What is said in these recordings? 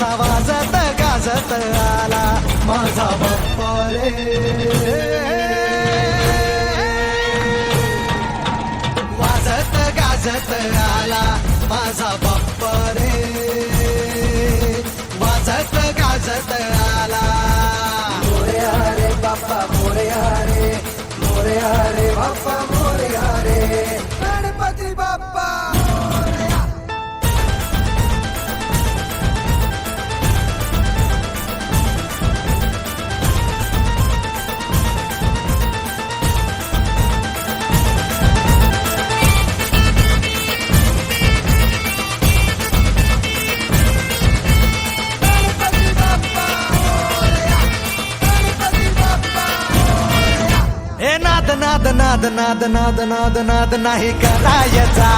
असा वाजत गाजत आला माझा बाप्पा रे. वाजत गाजत आला माझा बाप्पा रे. वाजत गाजत आला. मोरया रे बाप्पा मोरया रे. मोरया रे बाप्पा मोरया रे. गणपती बाप्पा मोरया. नाद नाद नाद नाद नाद नाद नाद नाही करायचा.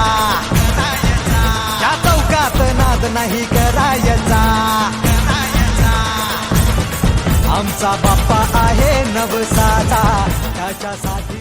या चौकात नाद नाही करायचा. आमचा बाप्पा आहे नवसाचा त्याच्यासाठी